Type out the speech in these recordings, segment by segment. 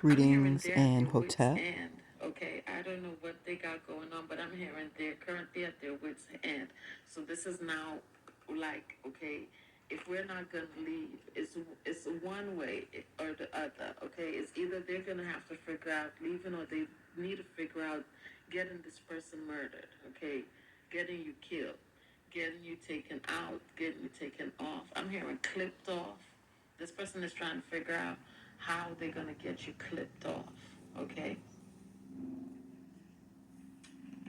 Greetings they're at and their wits' Hotep. end. Okay, I don't know what they got going on, but I'm hearing they're currently at their wits' end. So this is now like, okay, if we're not gonna leave, it's one way or the other. Okay, it's either they're gonna have to figure out leaving, or they need to figure out getting this person murdered. Okay, getting you killed, getting you taken out, getting you taken off. I'm hearing clipped off. This person is trying to figure out how they're going to get you clipped off, okay?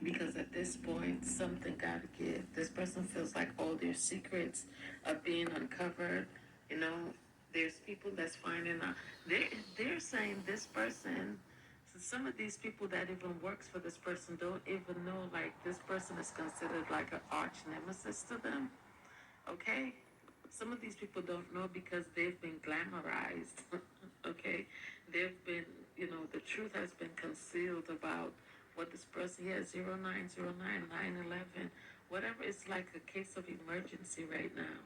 Because at this point, something got to give. This person feels like all their secrets are being uncovered. You know, there's people that's finding out. They're saying this person, so some of these people that even works for this person don't even know, like, this person is considered like an arch nemesis to them, okay? Some of these people don't know because they've been glamorized, okay? They've been, the truth has been concealed about what this person, yeah, 0909, 911, whatever. It's like a case of emergency right now.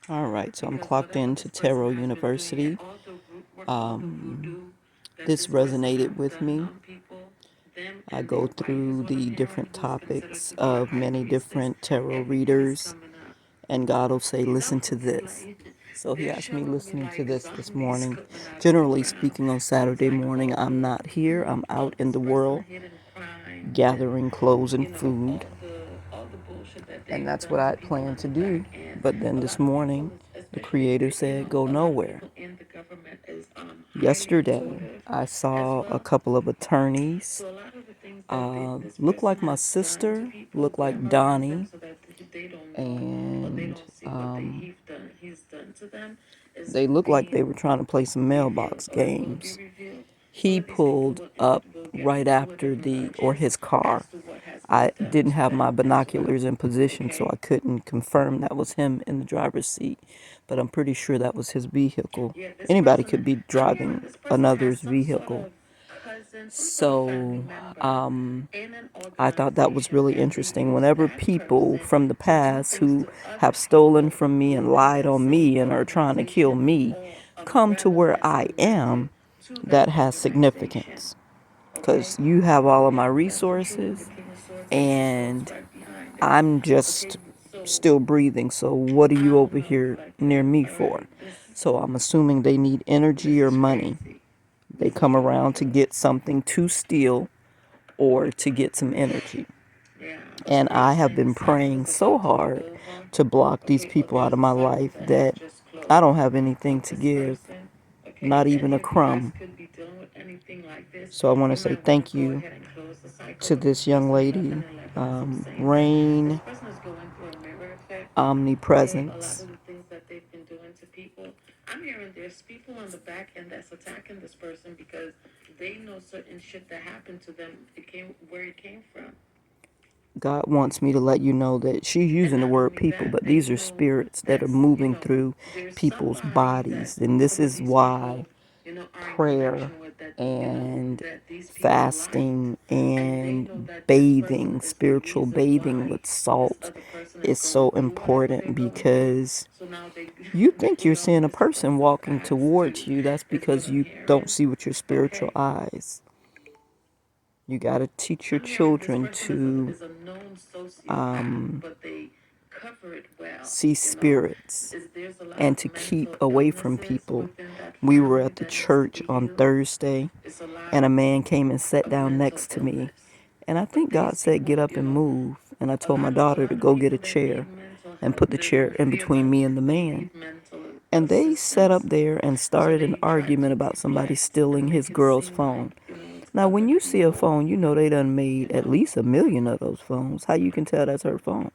All right, so I'm Because clocked whatever into this person Tarot has been doing, yeah, University. all the root work, all the voodoo that This this person resonated have with done me. on people, them I and go their wife is through what I'm the hearing, different who's considered topics to be a of high many priestess. different tarot Everything's readers, coming up. and God will say, You listen know, to it's this. like So He they're asked me showing me listening to like this zombies morning. coming out of the Generally ground. speaking, on So it's Saturday like morning, I'm not here. I'm all out in this the person world hidden crimes and gathering clothes and food. all the bullshit that And they've that's done what to I people planned on to the do. back end. But then A this lot of people, morning, the especially Creator said, go a lot of nowhere. people in the government is highly Yesterday, intuitive I as saw a well. couple of attorneys So a lot of the things that this look person like my has done to sister, people, look like glamorize them Donnie, so that they don't know or they and don't see what he's done to them, is they look like they being were trying to play some revealed mailbox or will be games. revealed. Some He of these people pulled up will get right into after whatever or urges his car. as to what has been I done didn't to have my them as well. binoculars in position, so Okay? I couldn't confirm that was him in the driver's seat, but I'm pretty sure that was his vehicle. Yeah, this Anybody person, could be I'm hearing driving this person has another's some sort vehicle. of cousin, some sort of family So, member in an I thought that was organization, really and they interesting. use Whenever that people person from the to do past things who to other have stolen people from me and within lied that on same me and are trying to kill organization me or come to umbrella where that's I connected am, to that that has organization. significance. Okay? Because you have all of my Yeah, that's the truth. The resources, King of Swords, Ace of Swords and right behind it. I'm Okay, just so still breathing. So, what are I you don't over know. here Like, near me all for? right, So, I'm assuming they need energy this or is money. crazy. They This is come around to ridiculous. get something to steal or to get some energy. Yeah, And they're I have saying been the cycle praying is so about to be hard over. to block these Okay, or people out there's of a my cycle life that has that just I don't closed have anything with to this give, person. Okay, not if even any a of you guys crumb. could be dealing with anything like this, So I want to you say might want to thank go you ahead and close the cycle. to But this young listen, 11 lady, 11 is just saying that this Rain person is going through a mirror effect. Okay, a lot Omnipresence. of the things that they've been doing to people. I'm hearing there's people on the back end that's attacking this person because they know certain shit that happened to them. It came where it came from. God wants me to let you know that she's And using the not word only people, that, but they these are know spirits that are that's, moving through there's people's somebody that bodies. And this some of is these why people, are in prayer connection with that, and that these people like. fasting And they know and that this person bathing, is the spiritual reason bathing why with this salt other person is is going so through whatever they're important, going through. because So now they, you think you're we know seeing a this person person walking passed towards too, you. That's is what because I'm you don't hearing. see with your spiritual Okay. eyes. You got to teach your I'm hearing this children person to is a known sociopath, but they cover it well. see You know, spirits there's a lot and of to keep mental away from illnesses people. within that We were family at the that needs to church be on healed. Thursday, It's a lot and a man came and sat of down mental next to me. illness. And I But think God these said, get people, up and move. And I a told my lot of daughter to go get people a that chair need mental and help, put the chair their in fear between about me and the they man. need mental And they sat up assistance. there and So started an they try to argument about somebody deflect stealing and his make it girl's seem phone. like, it's Now, when other you see a people, phone, you know they done you made at know, least 1 million of those phones. How you can tell that's her phone?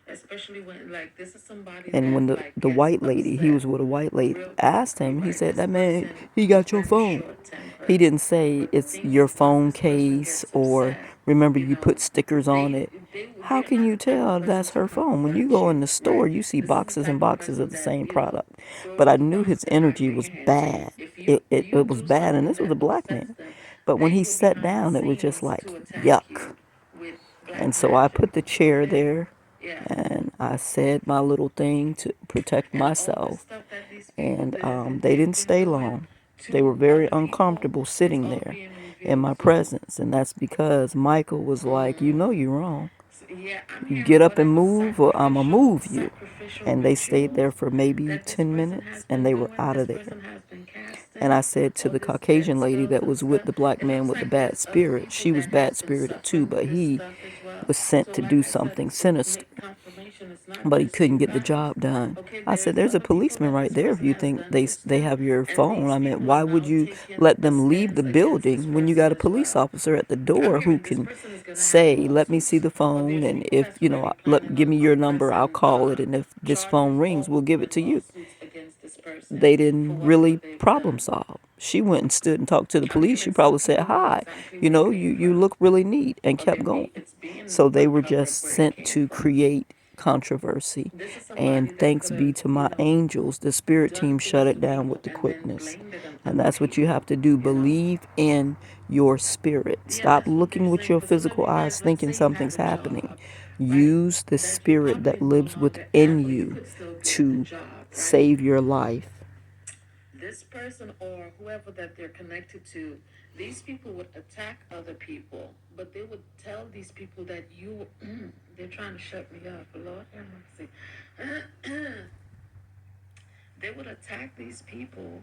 especially when like this is somebody And when that the like gets white lady, he upset was with a white lady, real asked quickly, him, he right? said, This that man, person he is got your very phone. short He tempered. didn't say But the it's thing your is, once phone this person case, gets or upset, remember you put stickers on they it. they How they're can not you the type of tell person that's to her phone? When you convert go you, in the right? store, you see This is the boxes and type of boxes of person the that, same product. throws But I the knew box his behind energy your was hand. So bad. if It, you it, you it was do bad, and something this was a that black upsets man. them, But when they he go sat behind the down, it was just scenes like, to attack yuck. you with And black so I magic. put the chair Okay? there, Yeah. and I said my little thing to protect And all this myself. stuff that these people And did and they they've didn't been stay doing, long. They were to very other people, uncomfortable it's sitting all there being in revealed. my So, presence. And that's because Michael was like, you know you're wrong. yeah, I'm You hearing get up and whatever move or I'm going to move you. sacrificial And they stayed rituals there for maybe that this 10 person minutes has and been they were doing, out this of there. person has been And I casting, said to all the this dead Caucasian lady stuff that and was with stuff. the black It man looks with the like bad there's other spirit, people she was that has bad been spirited too, suffering but with this he stuff as well. was sent So, to like do I said, something it's to sinister. make confirmation. It's not But he just couldn't you get the guys. job done. Okay, I said, there's there's a other people policeman that right this there if person you has think done this they to, have your and phone. these I mean, people are why would now you taking let a them leave the stance against this building when you person got a as police well. officer at the I'm door who hearing this can person is going to have say, let me see lawsuits, the or phone, there's and people if, that's already planning give me your on number, I'll pressing call it, and if this phone charges rings, or we'll give it open to you. lawsuits against this person They for didn't whatever really they've problem done. solve. She went and stood and talked to the I'm police. She hearing some probably said, people know hi, exactly where it came you from, look really neat, and or kept going. it's being So they were uncovered just where it sent came to from. create controversy. This is somebody And that thanks could be have, to my angels, the spirit done team things shut to it down people with the and then quickness. blamed it on And other that's what you have people, to do. you know? Believe in your spirit. Yeah, Stop that's what they're looking with saying. your For some of physical you guys, eyes let's thinking say you had something's a happening. job, right? Use the That you spirit that probably no lives longer within have, or you you could still get a to job, right? save your life. This person or whoever that they're connected to, these people would attack other people, but they would tell these people that you, they're trying to shut me up. Lord have mercy. They would attack these people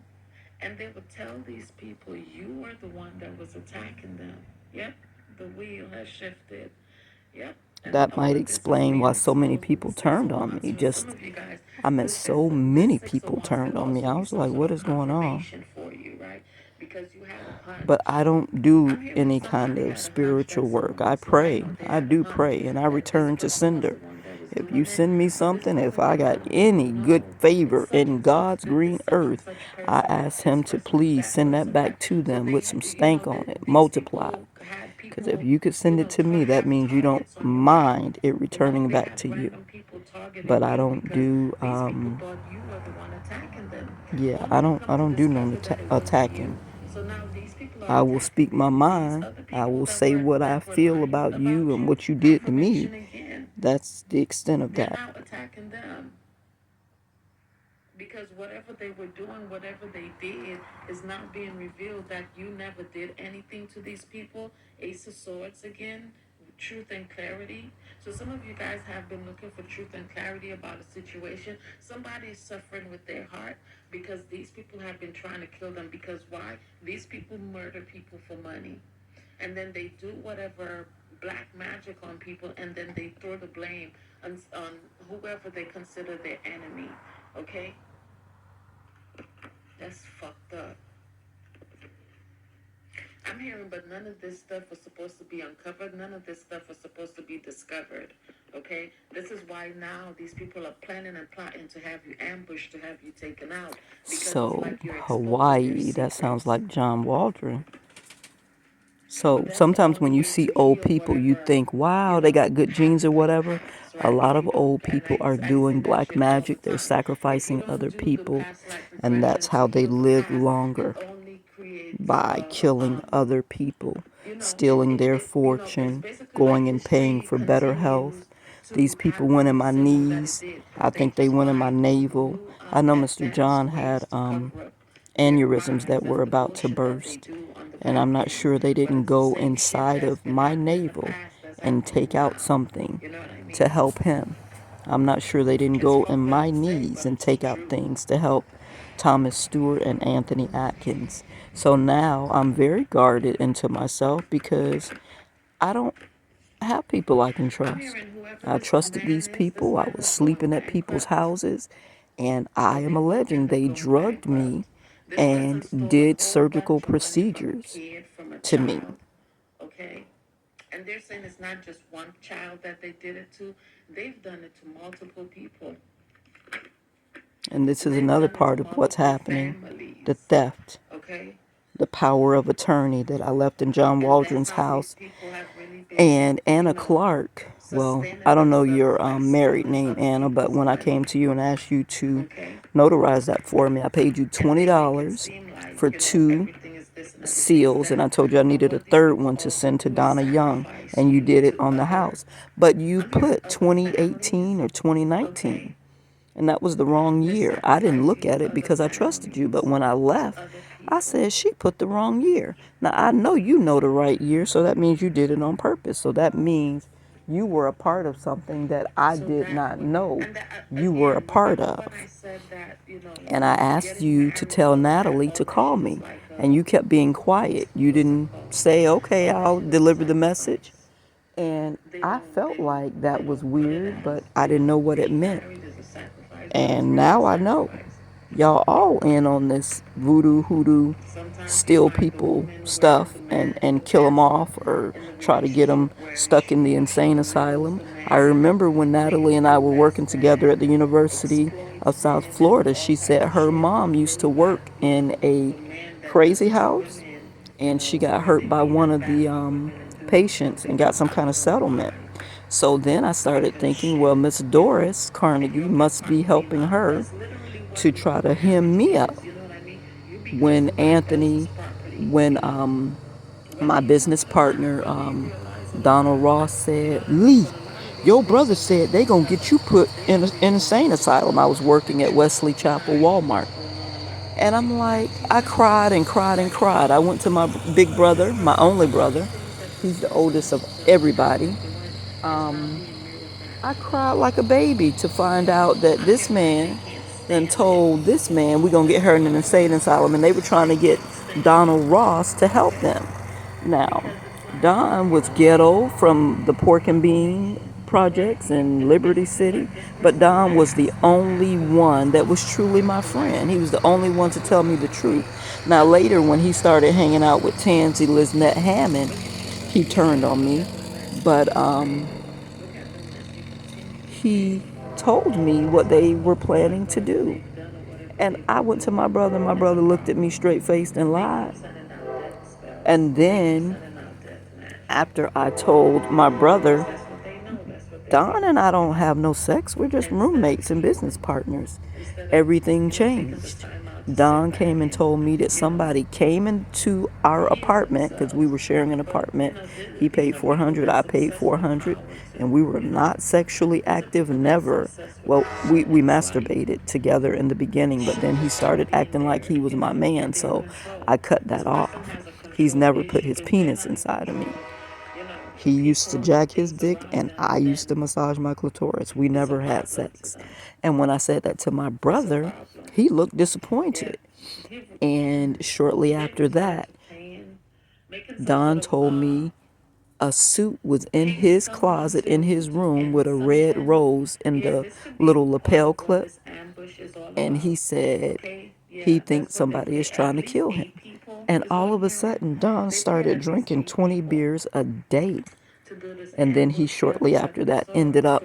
and they would tell these people you were the one that was attacking them. Yep, the wheel has shifted. Yep. And That all might of this is explain being why so many exposed with the people six of turned on wands. me. For some Just, of you guys, I meant so this many six of people wands turned could on me. also I be was some like, sort what of is going on? confirmation for you, right? Because you had a But hunch. I don't do I'm hearing any kind somebody of had a hunch spiritual that work. someone I was lying, pray. or they I had a do hunch pray, and I that this return to person was the sender. one that was If you doing it, send me or this something, if person I did got not want you any to good know. It's favor such in and such, God's it's green such and earth, such I person, or ask this Him to person is please that send that person, back that. to So them they, with some you know, stank on it, these multiplied. people had Because if people, you could send it to me, that have means you don't targets on your back. mind it returning They back had to you. random people targeting But I you don't because do, these people thought you were the one attacking them, yeah, only to I come to don't do no discover that it wasn't you. attacking. So now these people are I will speak attacking my these mind. other I people will say what I that were feel lying about you about and you. what you did to me. Confirmation again. That's the extent of They're that. now attacking them because whatever they were doing, whatever they did, is now being revealed that you never did anything to these people. Ace of Swords again, truth and clarity. So some of you guys have been looking for truth and clarity about a situation. Somebody is suffering with their heart because these people have been trying to kill them. Because why? These people murder people for money. And then they do whatever black magic on people, and then they throw the blame on whoever they consider their enemy. Okay? That's fucked up. I'm hearing, but none of this stuff was supposed to be uncovered. None of this stuff was supposed to be discovered. Okay? This is why now these people are planning and plotting to have you ambushed, to have you taken out, because it's So, like you're exposing their Hawaii, that sounds secrets. like John Waldron. But So, that's the sometimes only when you way see to old heal people, you whatever, think, wow, they got good genes or happened in the whatever. past, A right? lot of old And people are I say doing that black shit all the magic. They're time. If you sacrificing don't other do the people, past life and regression that's to how they heal the live past, it longer, only creates, by killing other people, you know, stealing their because fortune, basically, like, going and paying history for better health. continues These to people went in happen the my same way that it knees. did. I They think they just went in my find navel. new I know Mr. advanced John ways had to cover up their aneurysms crimes. that That's were the about to bullshit that they burst. do on the And back I'm not end. sure they But didn't it's the go same shit inside that's of been my happening in the navel past that's and happening take out now. something You know what I to mean? help him. I'm not sure they didn't It's go in fucked up my to say, knees but and it's the take out truth. things to help Thomas Stewart and Anthony Atkins. So now I'm very guarded into myself because I don't have people I can I'm trust. hearing whoever I this trusted man these is, this people. I man was is going sleeping at people's bankrupt. houses, and I Or am they looking alleging to they go drugged bankrupt. me This person and stole a did whole surgical bunch of money from a procedures kid, from a to me. child, okay? And they're saying it's not just one child that they did it to. They've done it to multiple people. And this is They've another done it to part of what's multiple happening, the families, theft, okay? the power of attorney that I left in John And that's Waldron's how these house. people have really been, And you Anna know, Clark, well, sustaining I don't know themselves your by married stealing name, other Anna, but people's when I money, came to you and asked you to okay? notarize that for me, I paid you And they make it $20 seem for like, you know, 2 everything is this and everything is seals, and that. I told you I But needed a what these third people one to also send to do is Donna Young, sacrifice and you you did it to on the other, house. But you I'm hearing put other 2018 families, or 2019, okay? and that was the wrong They're year. I didn't look sacrificing at to it other because I trusted you, but families, when I to left, other I said, she put the wrong year. Now, I know you know the right year, so that means you did it on purpose. So that means you were a part of something that I did not know you were a part of. And I asked you to tell Natalie to call me, and you kept being quiet. You didn't say, okay, I'll deliver the message. And I felt like that was weird, but I didn't know what it meant. And now I know. Y'all all in on this voodoo, hoodoo, steal people stuff and kill them off or try to get them stuck in the insane asylum. I remember when Natalie and I were working together at the University of South Florida, she said her mom used to work in a crazy house and she got hurt by one of the patients and got some kind of settlement. So then I started thinking, well, Miss Doris Carnegie must be helping her to try to hem me up. When Anthony, when my business partner, Donald Ross said, Lee, your brother said they gonna get you put in an insane asylum. I was working at Wesley Chapel Walmart. And I'm like, I cried and cried and cried. I went to my big brother, my only brother. He's the oldest of everybody. I cried like a baby to find out that this man then told this man we're gonna get her in an insane asylum, and they were trying to get Donald Ross to help them. Now, Don was ghetto from the pork and bean projects in Liberty City, but Don was the only one that was truly my friend. He was the only one to tell me the truth. Now later, when he started hanging out with Tansy Lisnett Hammond, he turned on me, but he told me what they were planning to do. And I went to my brother, and my brother looked at me straight faced and lied. And then, after I told my brother, Don and I don't have no sex, we're just roommates and business partners, everything changed. Don came and told me that somebody came into our apartment because we were sharing an apartment. He paid 400, I paid 400, and we were not sexually active, never. Well, we masturbated together in the beginning, but then he started acting like he was my man, so I cut that off. He's never put his penis inside of me. He used to jack his dick, and I used to massage my clitoris. We never had sex. And when I said that to my brother, he looked disappointed. And shortly after that, Don told me a suit was in his closet in his room with a red rose in the little lapel clip. And he said he thinks somebody is trying to kill him. And all of a sudden, Don started drinking 20 beers a day. And then he shortly after that ended up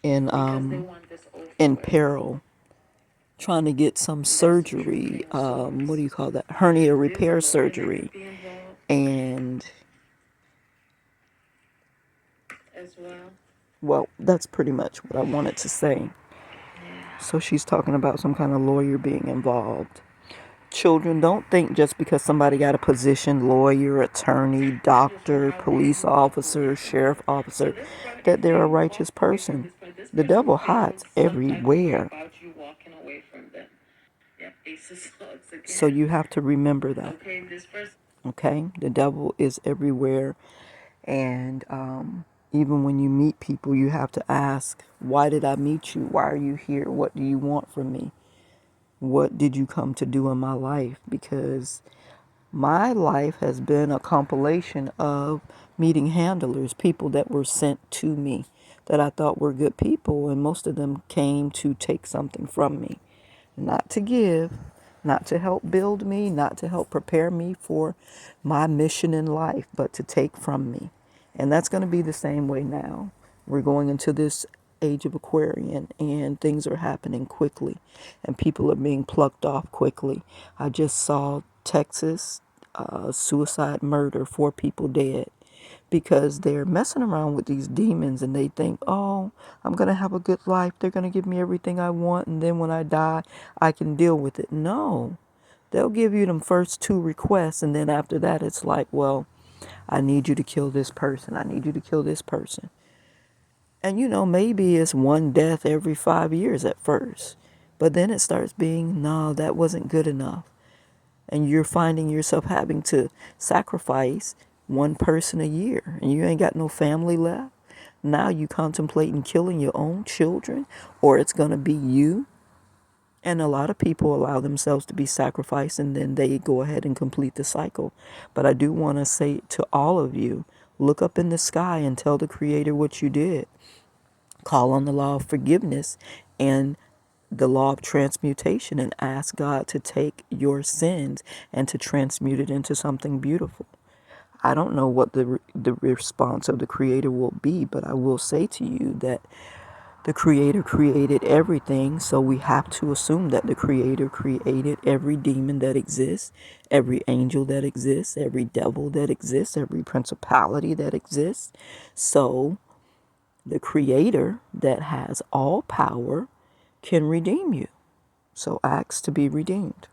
in peril, trying to get some surgery. What do you call that? Hernia repair surgery. And well, that's pretty much what I wanted to say. So she's talking about some kind of lawyer being involved. Children, don't think just because somebody got a position, lawyer, attorney, doctor, police officer, sheriff officer, that they're a righteous person. The devil hides everywhere. So you have to remember that. Okay? The devil is everywhere. And even when you meet people, you have to ask, why did I meet you? Why are you here? What do you want from me? What did you come to do in my life? Because my life has been a compilation of meeting handlers, people that were sent to me that I thought were good people, and most of them came to take something from me, not to give, not to help build me, not to help prepare me for my mission in life, but to take from me. And that's going to be the same way now. We're going into this age of Aquarian, and things are happening quickly, and people are being plucked off quickly. I just saw Texas suicide murder, 4 people dead because they're messing around with these demons and they think, oh, I'm going to have a good life. They're going to give me everything I want. And then when I die, I can deal with it. No, they'll give you them first 2 requests. And then after that, it's like, well, I need you to kill this person. I need you to kill this person. And maybe it's one death every 5 years at first. But then it starts being, no, that wasn't good enough. And you're finding yourself having to sacrifice one person a year, and you ain't got no family left. Now you contemplating killing your own children, or it's going to be you. And a lot of people allow themselves to be sacrificed, and then they go ahead and complete the cycle. But I do want to say to all of you, look up in the sky and tell the Creator what you did. Call on the law of forgiveness and the law of transmutation, and ask God to take your sins and to transmute it into something beautiful. I don't know what the response of the Creator will be, but I will say to you that the Creator created everything, so we have to assume that the Creator created every demon that exists, every angel that exists, every devil that exists, every principality that exists. So the Creator that has all power can redeem you. So ask to be redeemed.